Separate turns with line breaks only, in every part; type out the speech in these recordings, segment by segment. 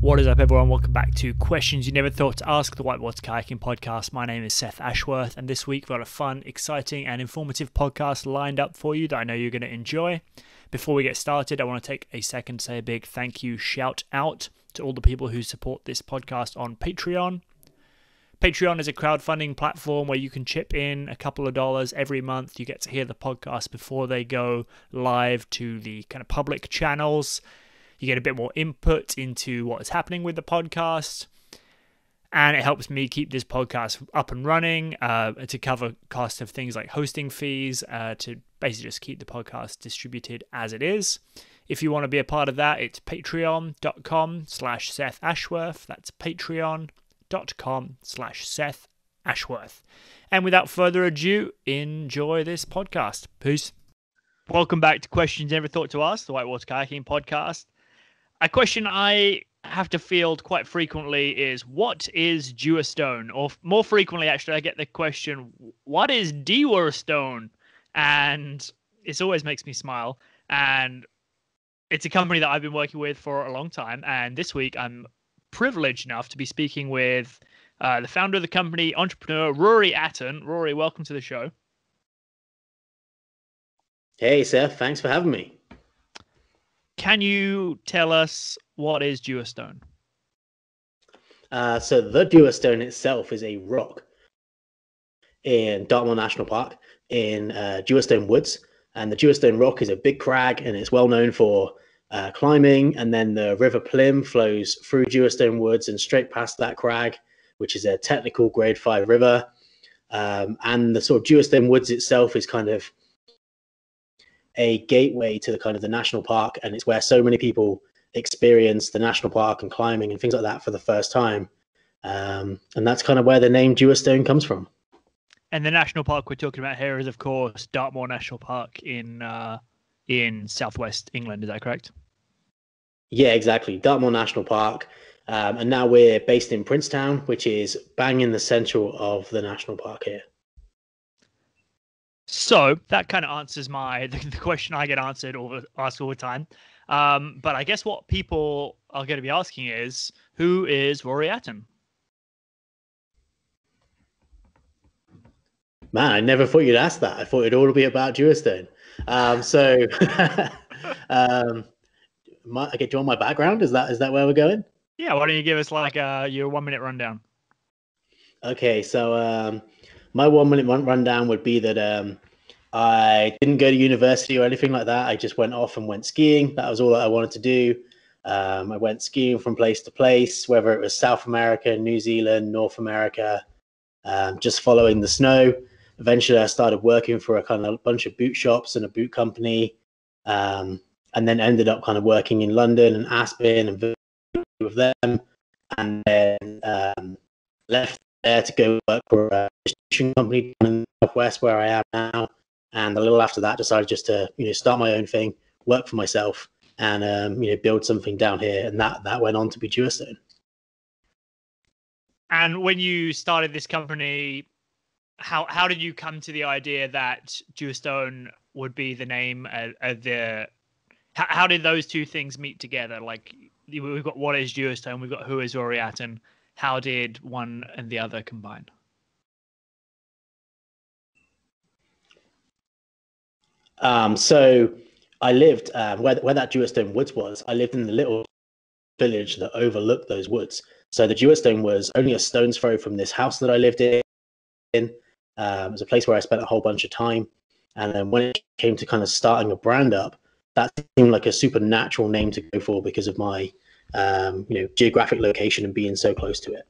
What is up, everyone? Welcome back to Questions You Never Thought to Ask, the Whitewater Kayaking Podcast. My name is Seth Ashworth, and this week we've got a fun, exciting, and informative podcast lined up for you that I know you're going to enjoy. Before we get started, I want to take a second to say a big thank you, shout out to all the people who support this podcast on Patreon. Patreon is a crowdfunding platform where you can chip in a couple of dollars every month. You get to hear the podcast before they go live to the kind of public channels. You get a bit more input into what is happening with the podcast, and it helps me keep this podcast up and running to cover costs of things like hosting fees, to basically just keep the podcast distributed as it is. If you want to be a part of that, it's patreon.com/Seth Ashworth. That's patreon.com/Seth Ashworth. And without further ado, enjoy this podcast. Peace. Welcome back to Questions You Never Thought to Ask, the Whitewater Kayaking Podcast. A question I have to field quite frequently is, what is Dewerstone? Or more frequently, actually, I get the question, what is Dewerstone? And it always makes me smile. And it's a company that I've been working with for a long time. And this week, I'm privileged enough to be speaking with the founder of the company, entrepreneur Rory Atton. Rory, welcome to the show.
Hey, Seth. Thanks for having me.
Can you tell us what is Dewerstone?
So the Dewerstone itself is a rock in Dartmoor National Park in Dewerstone Woods. And the Dewerstone Rock is a big crag, and it's well known for climbing. And then the River Plym flows through Dewerstone Woods and straight past that crag, which is a technical grade 5 river. And the sort of Dewerstone Woods itself is kind of a gateway to the kind of the national park, and it's where so many people experience the national park and climbing and things like that for the first time, and that's kind of where the name Dewerstone comes from.
And the national park we're talking about here is, of course, Dartmoor National Park in southwest England. Is that correct?
Yeah, exactly. Dartmoor National Park, and now we're based in Princetown, which is bang in the central of the national park here.
So that kind of answers the question I get asked all the time. But I guess what people are going to be asking is, who is Rory Atton?
Man, I never thought you'd ask that. I thought it'd all be about Dewerstone. So, do you want my background? Is that where we're going?
Yeah. Why don't you give us like your 1 minute rundown?
Okay, so my 1 minute rundown would be that I didn't go to university or anything like that. I just went off and went skiing. That was all I wanted to do. I went skiing from place to place, whether it was South America, New Zealand, North America, just following the snow. Eventually, I started working for a kind of bunch of boot shops and a boot company, and then ended up kind of working in London and Aspen and with them, and then left there to go work for a distribution company in the Southwest where I am now. And a little after that, decided just to start my own thing, work for myself, and build something down here. And that went on to be Dewerstone.
And when you started this company, how did you come to the idea that Dewerstone would be the name of the? How did those two things meet together? Like, we've got what is Dewerstone, we've got who is Rory Atton. How did one and the other combine?
So I lived where that Dewerstone Woods was. I lived in the little village that overlooked those woods. So the Dewerstone was only a stone's throw from this house that I lived in. It was a place where I spent a whole bunch of time. And then when it came to kind of starting a brand up, that seemed like a super natural name to go for because of my geographic location and being so close to it.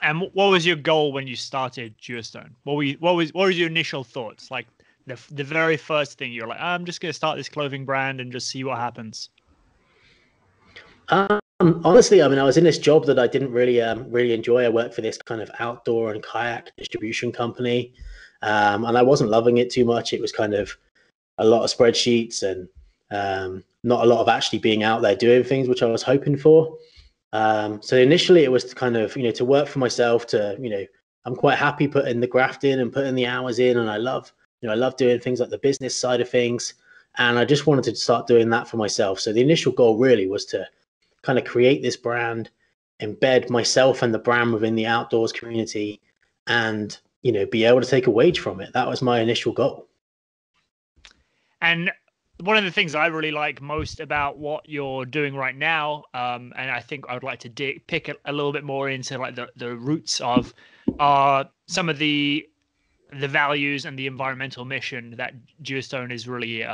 And what was your goal when you started Dewerstone? What was your initial thoughts? Like the very first thing you're like, I'm just going to start this clothing brand and just see what happens.
Honestly, I mean, I was in this job that I didn't really enjoy. I worked for this kind of outdoor and kayak distribution company, and I wasn't loving it too much. It was kind of a lot of spreadsheets and not a lot of actually being out there doing things, which I was hoping for. So initially it was to kind of, to work for myself, to, I'm quite happy putting the graft in and putting the hours in. And I love doing things like the business side of things. And I just wanted to start doing that for myself. So the initial goal really was to kind of create this brand, embed myself and the brand within the outdoors community, and be able to take a wage from it. That was my initial goal.
And one of the things I really like most about what you're doing right now, and I think I would like to pick a little bit more into like the roots of, some of the values and the environmental mission that Dewerstone is really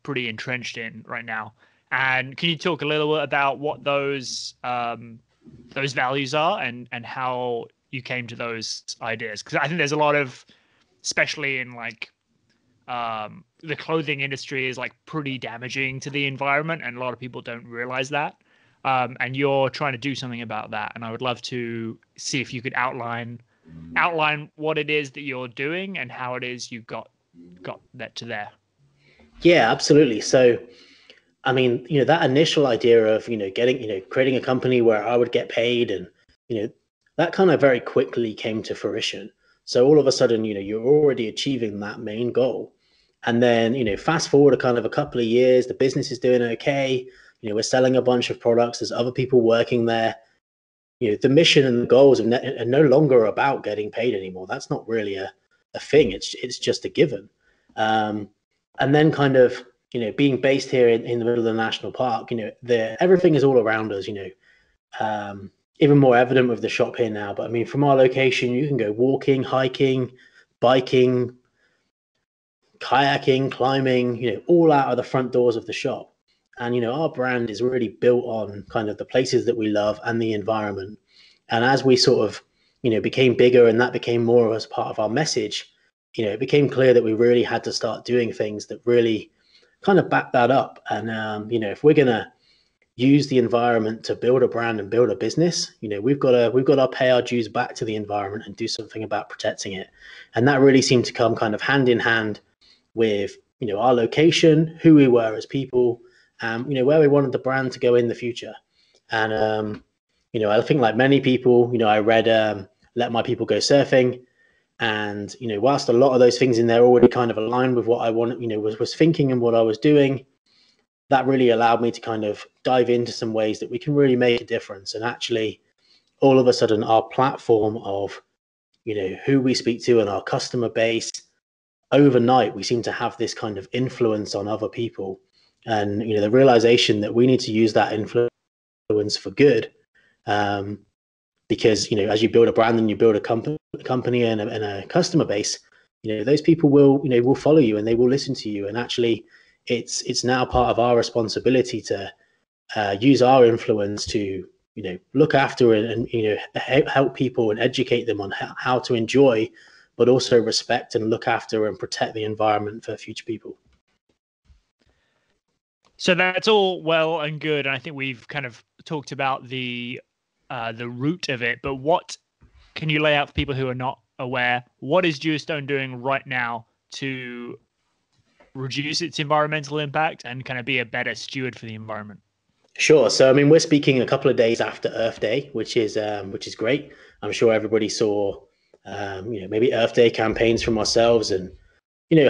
pretty entrenched in right now. And can you talk a little bit about what those values are and how you came to those ideas? Because I think there's a lot of, especially in like the clothing industry is like pretty damaging to the environment, and a lot of people don't realize that. And you're trying to do something about that. And I would love to see if you could outline what it is that you're doing and how it is you got that to there.
Yeah, absolutely. So, I mean, that initial idea of, creating a company where I would get paid, and, that kind of very quickly came to fruition. So all of a sudden, you're already achieving that main goal. And then, fast forward a couple of years, the business is doing okay. We're selling a bunch of products. There's other people working there. The mission and the goals are no longer about getting paid anymore. That's not really a thing. It's just a given. And then kind of, being based here in the middle of the national park, everything is all around us, even more evident with the shop here now. But I mean, from our location, you can go walking, hiking, biking, kayaking, climbing, all out of the front doors of the shop. And, our brand is really built on kind of the places that we love and the environment. And as we sort of, became bigger and that became more as part of our message, it became clear that we really had to start doing things that really kind of back that up. And, if we're going to use the environment to build a brand and build a business, we've got to pay our dues back to the environment and do something about protecting it. And that really seemed to come kind of hand in hand with, our location, who we were as people, where we wanted the brand to go in the future. And, I think like many people, I read Let My People Go Surfing. And, whilst a lot of those things in there already kind of aligned with what I wanted, was thinking and what I was doing, that really allowed me to kind of dive into some ways that we can really make a difference. And actually, all of a sudden, our platform of, who we speak to and our customer base, overnight, we seem to have this kind of influence on other people. And, the realization that we need to use that influence for good. Because, as you build a brand and you build a company and a customer base, those people will follow you and they will listen to you. And actually, it's now part of our responsibility to use our influence to, look after and help people and educate them on how to enjoy, but also respect and look after and protect the environment for future people.
So that's all well and good. And I think we've kind of talked about the root of it, but what can you lay out for people who are not aware? What is Dewerstone doing right now to reduce its environmental impact and kind of be a better steward for the environment?
Sure. So, I mean, we're speaking a couple of days after Earth Day, which is great. I'm sure everybody saw, maybe Earth Day campaigns from ourselves and,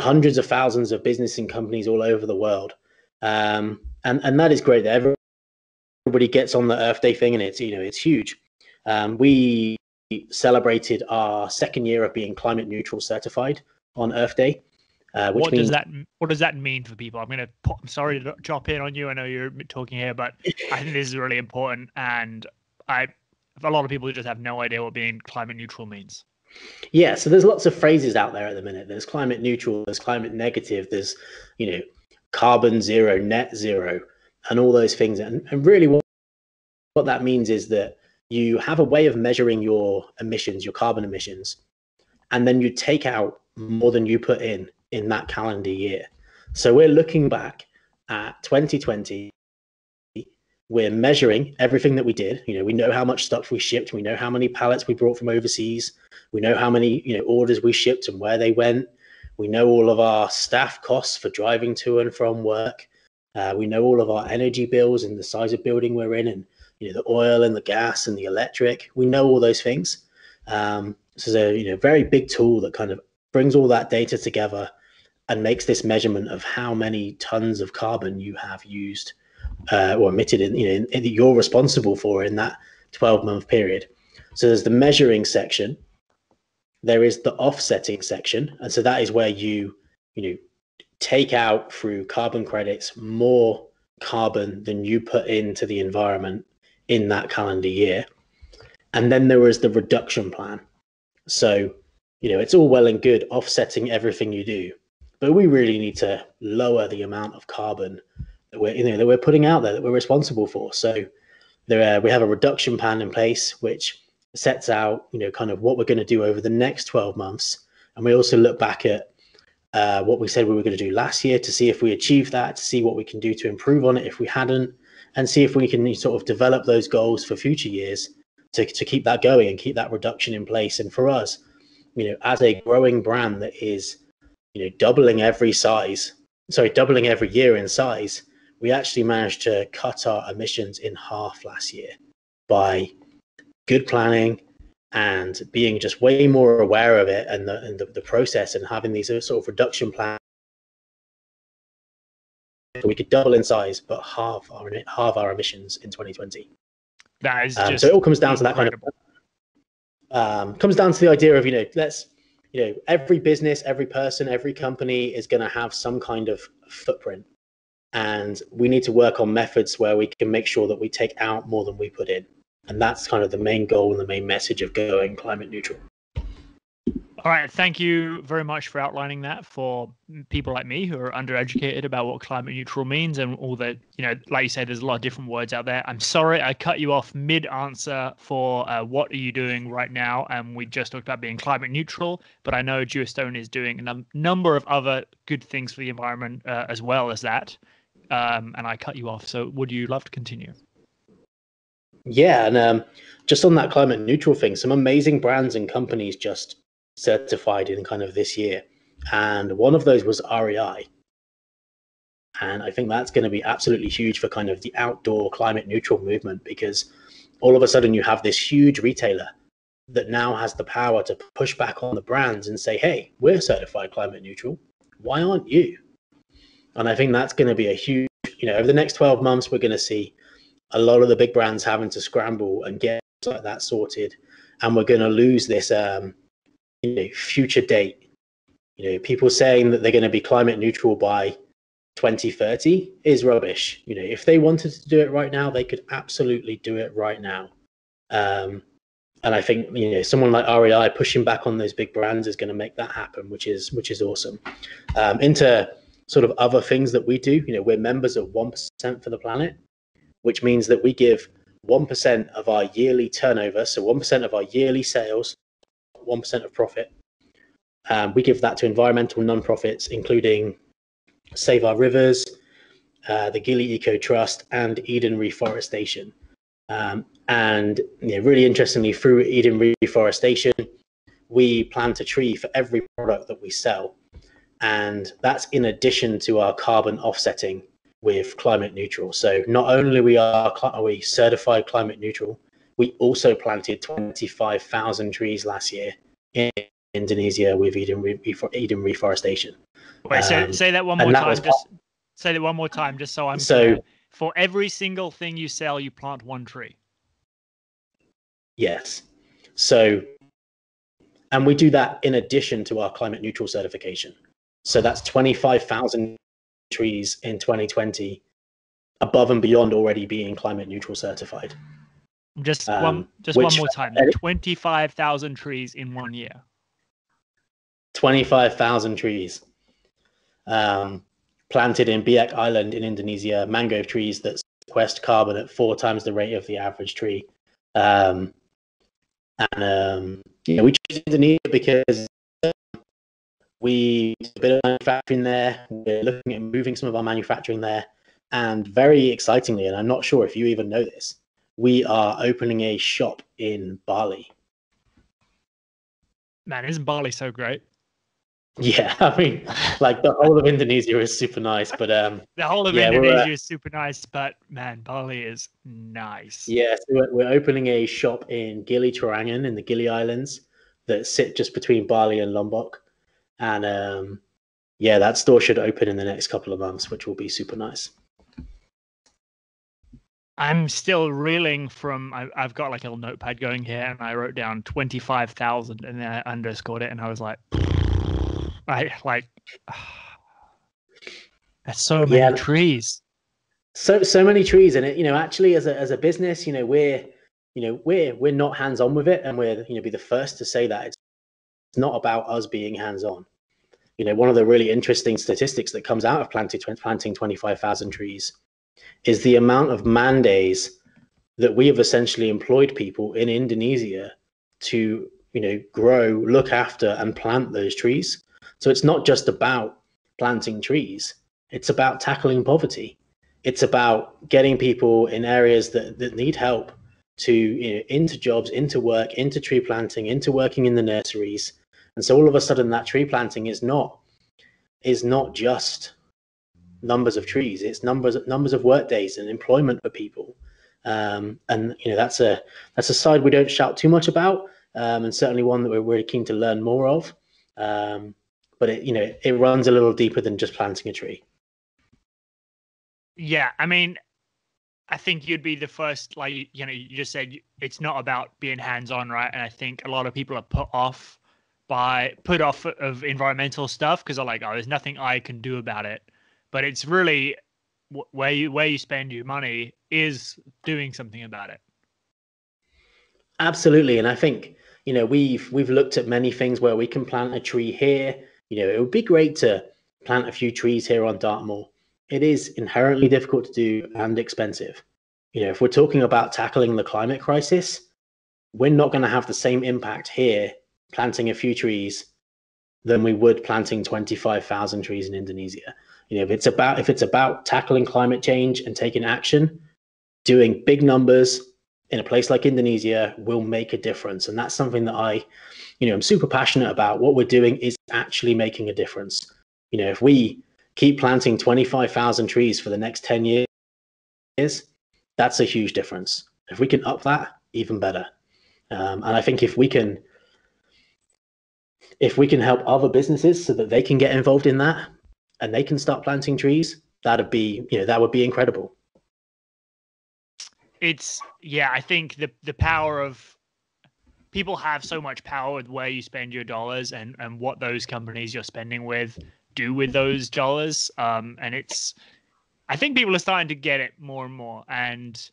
hundreds of thousands of business and companies all over the world. And that is great that everybody gets on the Earth Day thing, and it's huge. We celebrated our second year of being climate neutral certified on Earth Day.
What does that mean for people? I'm sorry to drop in on you. I know you're talking here, but I think this is really important, and a lot of people just have no idea what being climate neutral means.
Yeah, so there's lots of phrases out there at the minute. There's climate neutral, there's climate negative, there's carbon zero, net zero, and all those things. And really, what that means is that you have a way of measuring your emissions, your carbon emissions, and then you take out more than you put in that calendar year. So we're looking back at 2020. We're measuring everything that we did. We know how much stuff we shipped. We know how many pallets we brought from overseas. We know how many orders we shipped and where they went. We know all of our staff costs for driving to and from work. We know all of our energy bills and the size of building we're in, and the oil and the gas and the electric. We know all those things. This is a very big tool that kind of brings all that data together and makes this measurement of how many tons of carbon you have used or emitted that you're responsible for in that 12-month period. So there's the measuring section, there is the offsetting section, and so that is where you take out through carbon credits more carbon than you put into the environment in that calendar year. And then there is the reduction plan. So it's all well and good offsetting everything you do, but we really need to lower the amount of carbon that we're putting out there, that we're responsible for. So we have a reduction plan in place which sets out kind of what we're going to do over the next 12 months, and we also look back at what we said we were going to do last year to see if we achieved that, to see what we can do to improve on it if we hadn't, and see if we can sort of develop those goals for future years to keep that going and keep that reduction in place. And for us, as a growing brand that is doubling every year in size, we actually managed to cut our emissions in half last year by good planning and being just way more aware of it and the process, and having these sort of reduction plans. We could double in size but halve our emissions in 2020.
That is just
so it all comes down
incredible.
to that kind of comes down to the idea of every business, every person, every company is going to have some kind of footprint, and we need to work on methods where we can make sure that we take out more than we put in. And that's kind of the main goal and the main message of going climate neutral.
All right. Thank you very much for outlining that for people like me who are undereducated about what climate neutral means and all that. Like you say, there's a lot of different words out there. I'm sorry I cut you off mid-answer for what are you doing right now? And we just talked about being climate neutral, but I know Dewerstone is doing a number of other good things for the environment as well as that. And I cut you off. So would you love to continue?
Yeah, and just on that climate neutral thing, some amazing brands and companies just certified in kind of this year, and one of those was REI, and I think that's going to be absolutely huge for kind of the outdoor climate neutral movement, because all of a sudden you have this huge retailer that now has the power to push back on the brands and say, hey, we're certified climate neutral, why aren't you? And I think that's going to be a huge, over the next 12 months, we're going to see a lot of the big brands having to scramble and get like that sorted, and we're going to lose this future date. People saying that they're going to be climate neutral by 2030 is rubbish. If they wanted to do it right now, they could absolutely do it right now. And I think someone like REI pushing back on those big brands is going to make that happen, which is awesome. Into sort of other things that we do, we're members of 1% for the Planet, which means that we give 1% of our yearly turnover, so 1% of our yearly sales, 1% of profit. We give that to environmental non-profits, including Save Our Rivers, the Gili Eco Trust, and Eden Reforestation. And really interestingly, through Eden Reforestation, we plant a tree for every product that we sell. And that's in addition to our carbon offsetting with climate neutral. So not only are we certified climate neutral, we also planted 25,000 trees last year in Indonesia with Eden Reforestation.
Wait, say that one more time. Say that one more time, just so I'm clear. For every single thing you sell, you plant one tree.
Yes. So, and we do that in addition to our climate neutral certification. So that's 25,000 trees in 2020, above and beyond already being climate neutral certified.
Just one more time. 25,000 trees in 1 year.
25,000 trees planted in Biak Island in Indonesia, mangrove trees that sequester carbon at 4 times the rate of the average tree. We choose Indonesia because we do a bit of manufacturing there. We're looking at moving some of our manufacturing there. And very excitingly, and I'm not sure if you even know this, we are opening a shop in Bali.
Man, isn't Bali so great?
Yeah, I mean, like the whole of Indonesia is super nice, but
the whole of Indonesia is super nice, but man, Bali is nice.
Yeah, so we're opening a shop in Gili Trawangan in the Gili Islands that sit just between Bali and Lombok, and that store should open in the next couple of months, which will be super nice.
I'm still reeling from. I've got like a little notepad going here, and I wrote down 25,000, and then I underscored it, and I was like, I like, that's so many
Yeah,
trees.
so many trees, and it, actually as a business, we're not hands on with it, and we're be the first to say that it's not about us being hands on. One of the really interesting statistics that comes out of planting 25,000 trees is the amount of man days that we have essentially employed people in Indonesia to grow, look after, and plant those trees. So it's not just about planting trees, it's about tackling poverty. It's about getting people in areas that need help to into jobs, into work, into tree planting, into working in the nurseries. And so all of a sudden that tree planting is not just numbers of trees, it's numbers of work days and employment for people. And that's a side we don't shout too much about, and certainly one that we're really keen to learn more of. But it runs a little deeper than just planting a tree.
Yeah, I mean, I think you'd be the first, like, you just said it's not about being hands-on, right? And I think a lot of people are put off of environmental stuff because they're like, oh, there's nothing I can do about it. But it's really where you spend your money is doing something about it.
Absolutely, and I think we've looked at many things where we can plant a tree here. It would be great to plant a few trees here on Dartmoor. It is inherently difficult to do and expensive. If we're talking about tackling the climate crisis, we're not going to have the same impact here planting a few trees than we would planting 25,000 trees in Indonesia. If it's about tackling climate change and taking action, doing big numbers in a place like Indonesia will make a difference. And that's something that I'm super passionate about. What we're doing is actually making a difference. If we keep planting 25,000 trees for the next 10 years, that's a huge difference. If we can up that, even better. And I think if we can help other businesses so that they can get involved in that and they can start planting trees, that would be incredible.
I think the power of people have so much power with where you spend your dollars and what those companies you're spending with do with those dollars. And I think people are starting to get it more and more. And,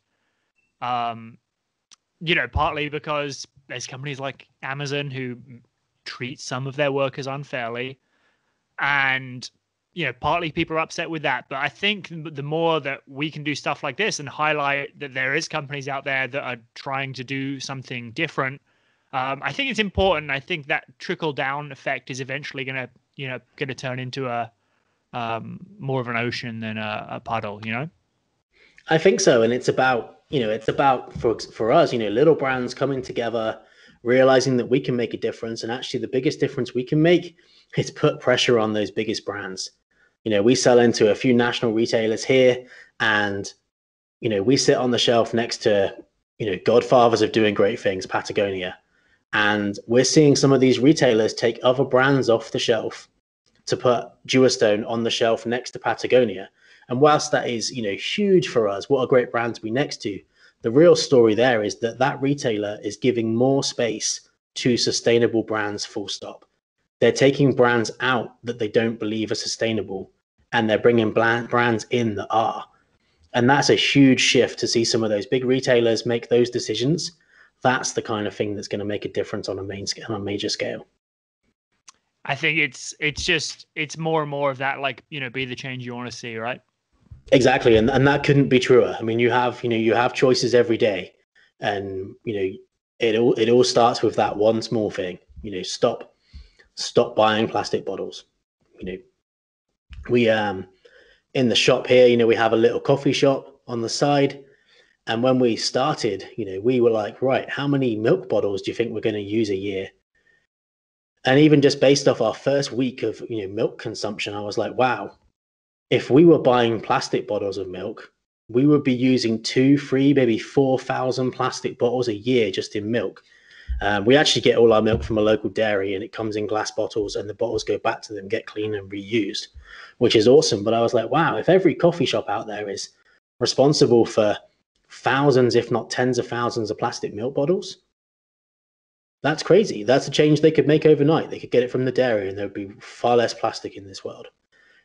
partly because there's companies like Amazon who treat some of their workers unfairly. And, partly people are upset with that. But I think the more that we can do stuff like this and highlight that there is companies out there that are trying to do something different, I think it's important. I think that trickle down effect is eventually going to turn into a more of an ocean than a puddle.
I think so, and it's about for us, little brands coming together, realizing that we can make a difference, and actually the biggest difference we can make is put pressure on those biggest brands. We sell into a few national retailers here, and we sit on the shelf next to godfathers of doing great things, Patagonia, and we're seeing some of these retailers take other brands off the shelf to put Dewerstone on the shelf next to Patagonia. And whilst that is, huge for us, what a great brand to be next to, the real story there is that retailer is giving more space to sustainable brands, full stop. They're taking brands out that they don't believe are sustainable, and they're bringing brands in that are. And that's a huge shift to see some of those big retailers make those decisions. That's the kind of thing that's going to make a difference on a major scale.
I think it's more and more of that, like, be the change you want to see, right?
Exactly, and that couldn't be truer. I mean, you have choices every day, and it all starts with that one small thing. Stop buying plastic bottles. We in the shop here, we have a little coffee shop on the side, and when we started, we were like, right, how many milk bottles do you think we're going to use a year? And even just based off our first week of milk consumption, I was like, wow, if we were buying plastic bottles of milk, we would be using 2, 3, maybe 4,000 plastic bottles a year just in milk. We actually get all our milk from a local dairy, and it comes in glass bottles, and the bottles go back to them, get cleaned and reused, which is awesome. But I was like, wow, if every coffee shop out there is responsible for thousands, if not tens of thousands of plastic milk bottles. That's crazy. That's a change they could make overnight. They could get it from the dairy and there would be far less plastic in this world.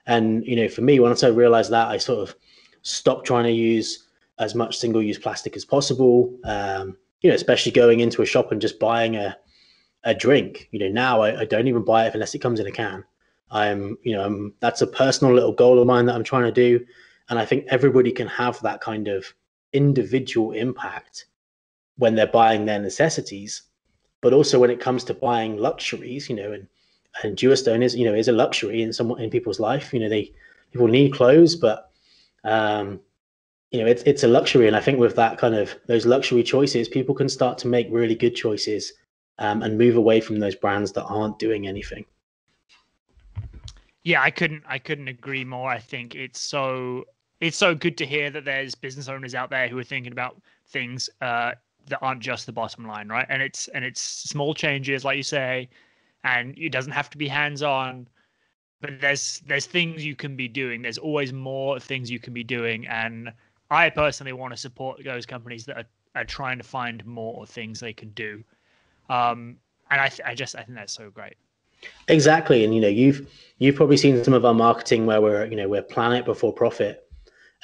And, for me, once I realized that, I sort of stopped trying to use as much single-use plastic as possible, especially going into a shop and just buying a drink. Now I don't even buy it unless it comes in a can. That's a personal little goal of mine that I'm trying to do. And I think everybody can have that kind of individual impact when they're buying their necessities, but also when it comes to buying luxuries, and Dewerstone is a luxury in people's life. People need clothes, but it's a luxury. And I think with that kind of those luxury choices, people can start to make really good choices and move away from those brands that aren't doing anything.
Yeah, I couldn't agree more. I think it's so good to hear that there's business owners out there who are thinking about things that aren't just the bottom line, right? And it's small changes, like you say, and it doesn't have to be hands-on, but there's things you can be doing. There's always more things you can be doing, and I personally want to support those companies that are trying to find more things they can do. And I think that's so great.
Exactly. And you've probably seen some of our marketing where we're planet before profit,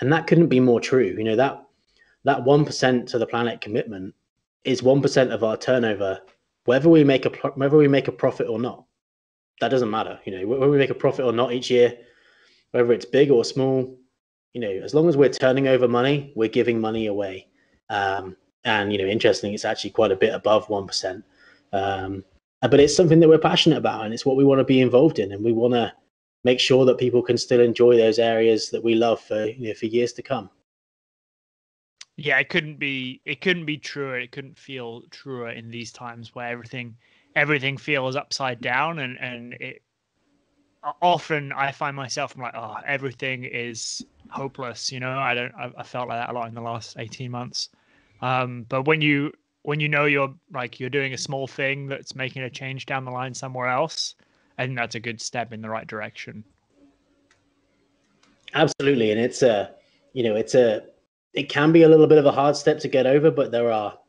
and that couldn't be more true. That 1% to the planet commitment is 1% of our turnover, whether we make a profit or not. That doesn't matter. Whether we make a profit or not each year, whether it's big or small, as long as we're turning over money, we're giving money away. And interestingly, it's actually quite a bit above 1%. But it's something that we're passionate about, and it's what we want to be involved in, and we want to make sure that people can still enjoy those areas that we love for years to come.
Yeah, it couldn't be truer. It couldn't feel truer in these times where everything feels upside down, and it often I find myself, I'm like, oh, everything is hopeless. I felt like that a lot in the last 18 months. But when you you're doing a small thing that's making a change down the line somewhere else, I think that's a good step in the right direction.
Absolutely. And it can be a little bit of a hard step to get over, but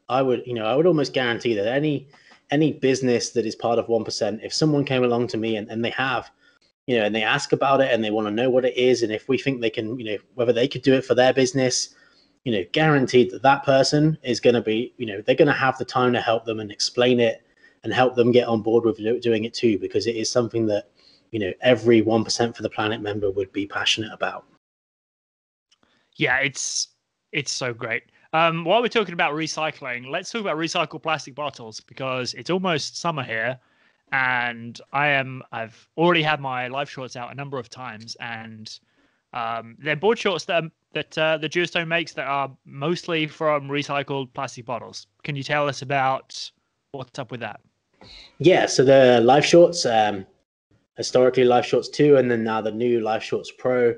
I would almost guarantee that any business that is part of 1%, if someone came along to me and they have, and they ask about it and they want to know what it is, and if we think they can, whether they could do it for their business, guaranteed that person is going to be, they're going to have the time to help them and explain it and help them get on board with doing it too, because it is something that, every 1% for the planet member would be passionate about.
Yeah, it's so great. While we're talking about recycling, let's talk about recycled plastic bottles, because it's almost summer here, and I've already had my live shorts out a number of times, and they're board shorts that the Dewerstone makes that are mostly from recycled plastic bottles. Can you tell us about what's up with that?
Yeah, so the live shorts, historically live shorts 2, and then now the new live shorts Pro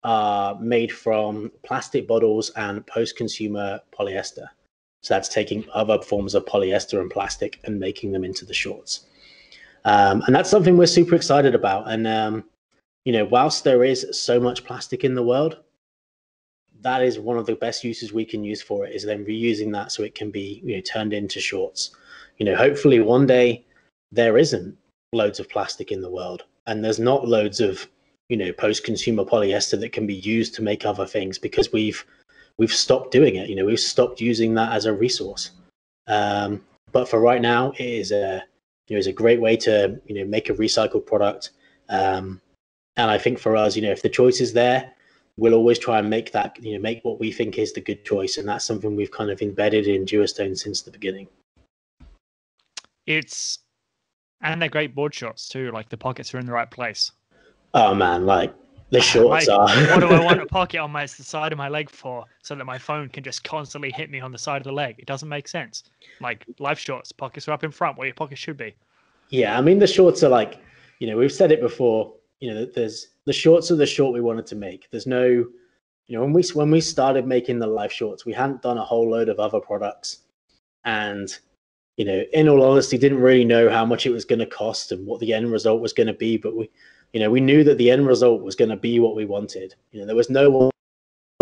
are made from plastic bottles and post-consumer polyester. So that's taking other forms of polyester and plastic and making them into the shorts. And that's something we're super excited about. And, whilst there is so much plastic in the world, that is one of the best uses we can use for it, is then reusing that so it can be turned into shorts. Hopefully one day there isn't loads of plastic in the world, and there's not loads of post-consumer polyester that can be used to make other things, because we've stopped doing it. We've stopped using that as a resource. But for right now, it is a great way to make a recycled product. And I think for us, if the choice is there, we'll always try and make that make what we think is the good choice, and that's something we've kind of embedded in Dewerstone since the beginning.
And they're great board shots too. Like, the pockets are in the right place.
Oh man, like the shorts are.
What do I want a pocket on the side of my leg for? So that my phone can just constantly hit me on the side of the leg. It doesn't make sense. Like, live shorts, pockets are up in front where your pockets should be.
Yeah, I mean, the shorts are like, we've said it before. There's the shorts are the short we wanted to make. There's no, when we started making the live shorts, we hadn't done a whole load of other products, and in all honesty, didn't really know how much it was going to cost and what the end result was going to be. But we knew that the end result was going to be what we wanted. There was no one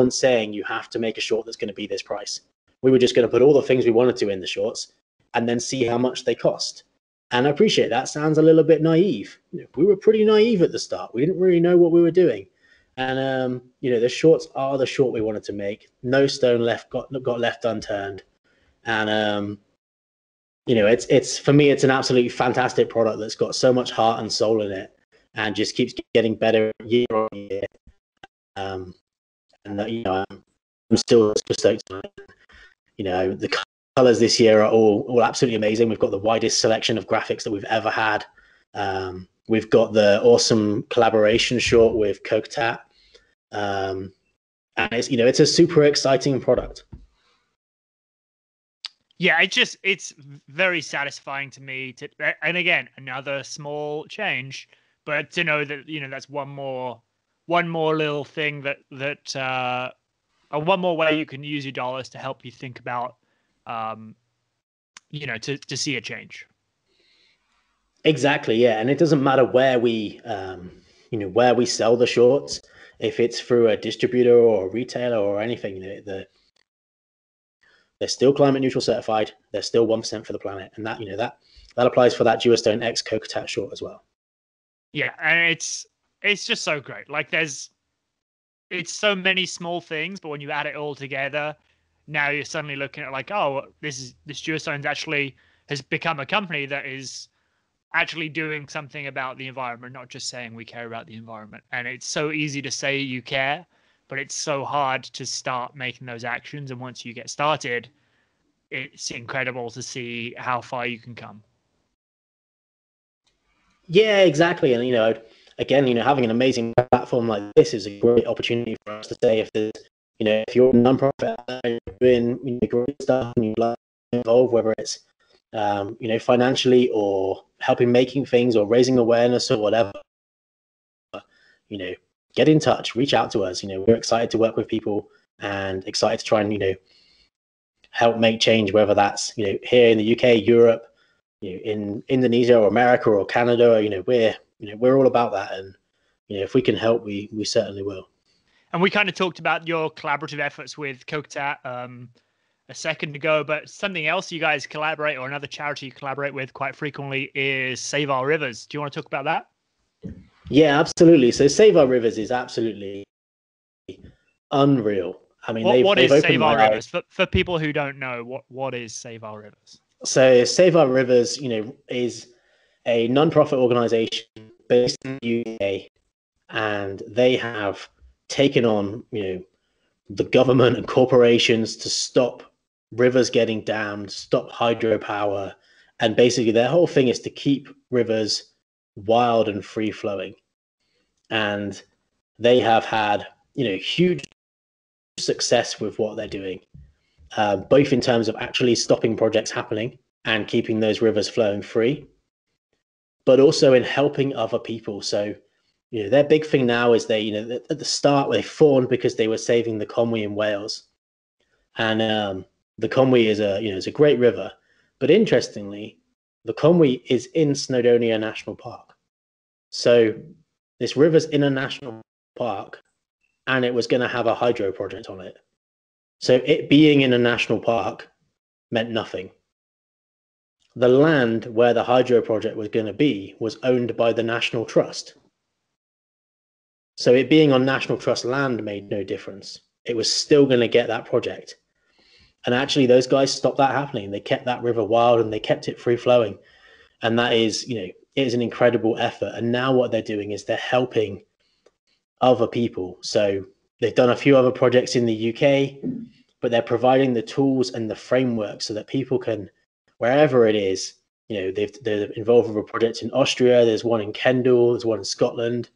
saying you have to make a short that's going to be this price. We were just going to put all the things we wanted to in the shorts and then see how much they cost. And I appreciate that sounds a little bit naive. We were pretty naive at the start. We didn't really know what we were doing. And the shorts are the short we wanted to make. No stone got left unturned. And it's for me, it's an absolutely fantastic product that's got so much heart and soul in it, and just keeps getting better year on year. I'm still stoked on it. The colors this year are all absolutely amazing. We've got the widest selection of graphics that we've ever had. We've got the awesome collaboration short with Kokatat. And it's a super exciting product.
Yeah, it's very satisfying to me and again, another small change, but to know that, that's one more little thing that one more way you can use your dollars to help you think about, to see a change.
Exactly. Yeah. And it doesn't matter where we sell the shorts, if it's through a distributor or a retailer or anything, they're still climate neutral certified. They're still 1% for the planet. And that applies for that Dewerstone X Kokatat short as well.
Yeah. And it's just so great. Like it's so many small things, but when you add it all together, now you're suddenly looking at like, oh, this Dewerstone's actually has become a company that is actually doing something about the environment, not just saying we care about the environment. And it's so easy to say you care, but it's so hard to start making those actions. And once you get started, it's incredible to see how far you can come.
Yeah, exactly. And, again, having an amazing platform like this is a great opportunity for us to say, if there's, if you're a nonprofit doing great stuff and you'd like to involve, whether it's, financially or helping making things or raising awareness or whatever, get in touch, reach out to us. We're excited to work with people and excited to try and, help make change, whether that's, here in the UK, Europe, in Indonesia or America or Canada. We're all about that. And, if we can help, we certainly will.
And we kind of talked about your collaborative efforts with Kokatat a second ago, but something else you guys collaborate, or another charity you collaborate with quite frequently, is Save Our Rivers. Do you want to talk about that?
Yeah, absolutely. So Save Our Rivers is absolutely unreal. I mean,
what is Save Our
Rivers?
For people who don't know, what is Save Our Rivers?
So Save Our Rivers, is a non-profit organization based in the UK, and they have taken on, the government and corporations to stop rivers getting dammed, stop hydropower, and basically their whole thing is to keep rivers wild and free flowing. And they have had, huge success with what they're doing, both in terms of actually stopping projects happening and keeping those rivers flowing free, but also in helping other people. So, their big thing now is they, at the start they formed because they were saving the Conwy in Wales, and the Conwy is a great river, but interestingly, the Conwy is in Snowdonia National Park. So this river's in a national park, and it was going to have a hydro project on it. So it being in a national park meant nothing. The land where the hydro project was going to be was owned by the National Trust. So it being on National Trust land made no difference. It was still going to get that project. And actually, those guys stopped that happening. They kept that river wild and they kept it free flowing. And that is, it is an incredible effort. And now what they're doing is they're helping other people. So they've done a few other projects in the UK, but they're providing the tools and the framework so that people can, wherever it is, they're involved with a project in Austria. There's one in Kendal. There's one in Scotland.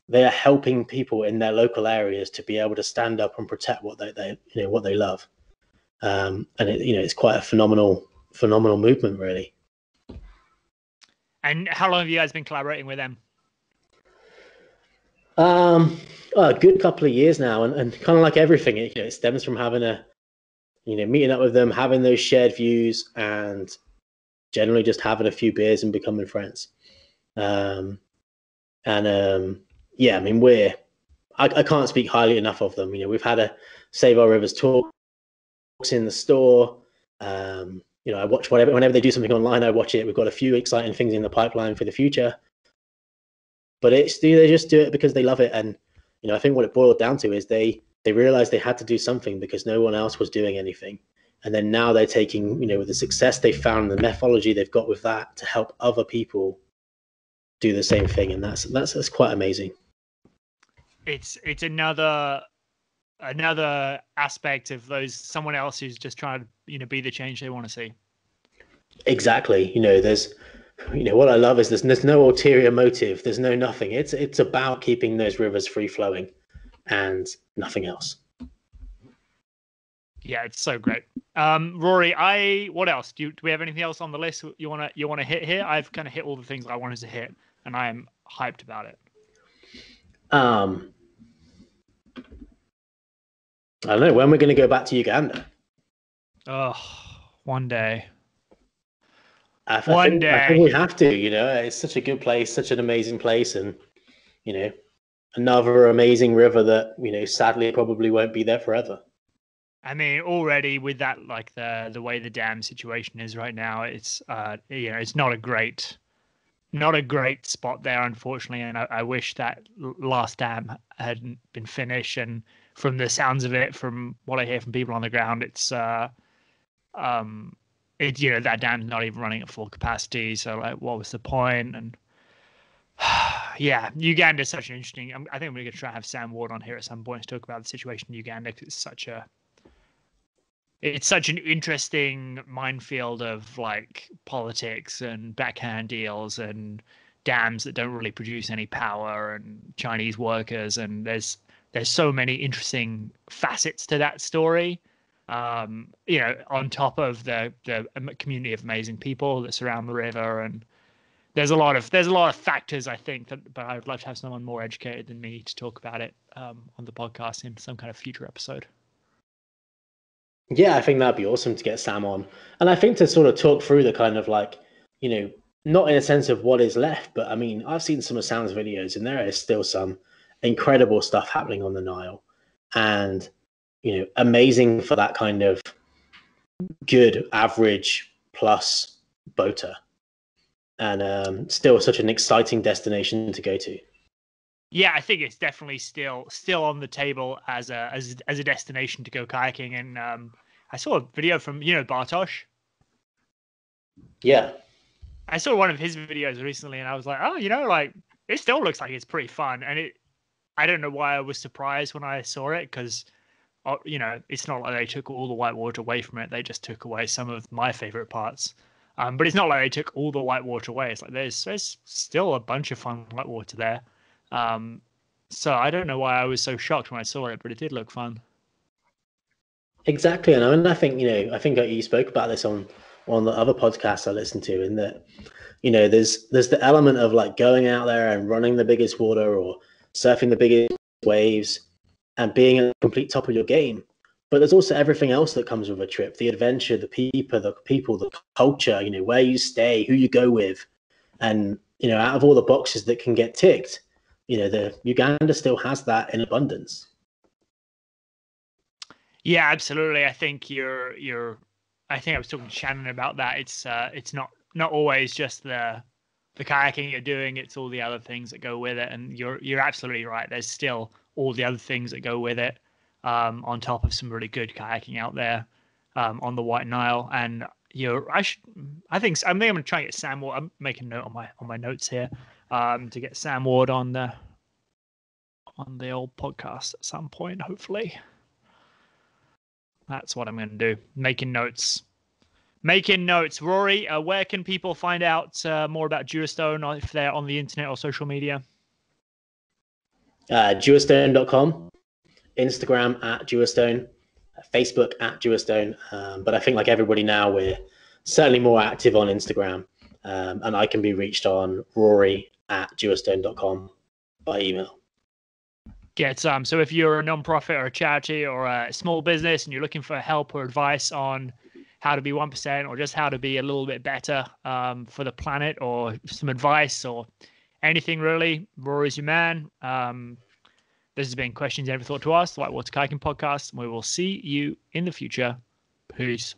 They are helping people in their local areas to be able to stand up and protect what they love. And it's quite a phenomenal movement, really.
And how long have you guys been collaborating with them?
A good couple of years now, and kind of like everything, it stems from having meeting up with them, having those shared views, and generally just having a few beers and becoming friends. Yeah, I mean, I can't speak highly enough of them. We've had a Save Our Rivers talks in the store. I watch whenever they do something online, I watch it. We've got a few exciting things in the pipeline for the future, but they just do it because they love it. And I think what it boiled down to is they realized they had to do something because no one else was doing anything. And then now they're taking, with the success they found, the methodology they've got with that to help other people do the same thing. And that's quite amazing.
It's another aspect of someone else who's just trying to be the change they want to see.
Exactly. There's what I love is there's no ulterior motive. There's no nothing. It's about keeping those rivers free flowing and nothing else.
Yeah, it's so great. Rory, what else? Do we have anything else on the list you wanna hit here? I've kind of hit all the things I wanted to hit, and I am hyped about it.
I don't know when we're going to go back to Uganda.
Oh, one day.
I think we have to. It's such a good place, such an amazing place, and another amazing river that sadly probably won't be there forever.
I mean, already with that, like the way the dam situation is right now, it's it's not a great spot there, unfortunately. And I wish that last dam hadn't been finished. And from the sounds of it, from what I hear from people on the ground, it's that dam's not even running at full capacity. So like, what was the point? And yeah, Uganda is such an interesting. I think we're going to try and have Sam Ward on here at some point to talk about the situation in Uganda, because it's such an interesting minefield of like politics and backhand deals and dams that don't really produce any power and Chinese workers, and there's so many interesting facets to that story. On top of the community of amazing people that surround the river, and there's a lot of factors, I think, but I would love to have someone more educated than me to talk about it on the podcast in some kind of future episode.
Yeah, I think that'd be awesome to get Sam on. And I think to sort of talk through the kind of like, not in a sense of what is left, but I mean, I've seen some of Sam's videos and there is still some incredible stuff happening on the Nile. And, amazing for that kind of good average plus boater. And still such an exciting destination to go to.
Yeah, I think it's definitely still on the table as a destination to go kayaking. And I saw a video from Bartosz.
Yeah,
I saw one of his videos recently, and I was like, oh, like it still looks like it's pretty fun. And I don't know why I was surprised when I saw it, because it's not like they took all the whitewater away from it. They just took away some of my favorite parts. But it's not like they took all the whitewater away. It's like there's still a bunch of fun whitewater there. So I don't know why I was so shocked when I saw it, but it did look fun.
Exactly. And I think, I think you spoke about this on the other podcasts I listened to, in that, there's the element of like going out there and running the biggest water or surfing the biggest waves and being at the complete top of your game. But there's also everything else that comes with a trip: the adventure, the people, the culture, where you stay, who you go with. And, out of all the boxes that can get ticked, the Uganda still has that in abundance.
Yeah, absolutely. I think I think I was talking to Shannon about that. It's not always just the kayaking you're doing, it's all the other things that go with it. And you're absolutely right. There's still all the other things that go with it, on top of some really good kayaking out there on the White Nile. And I think I'm going to try and get Sam Ward. I'm making a note on my notes here to get Sam Ward on the old podcast at some point, hopefully. That's what I'm going to do. Making notes. Rory, where can people find out more about Dewerstone if they're on the internet or social media?
Dewerstone.com, Instagram at Dewerstone, Facebook at Dewerstone. But I think like everybody now, we're certainly more active on Instagram. And I can be reached on Rory at Dewerstone.com by email.
So if you're a non-profit or a charity or a small business and you're looking for help or advice on how to be 1% or just how to be a little bit better for the planet, or some advice or anything really, Rory's your man. This has been Questions You Never Thought to Ask, the Whitewater Kayaking Podcast. We will see you in the future. Peace.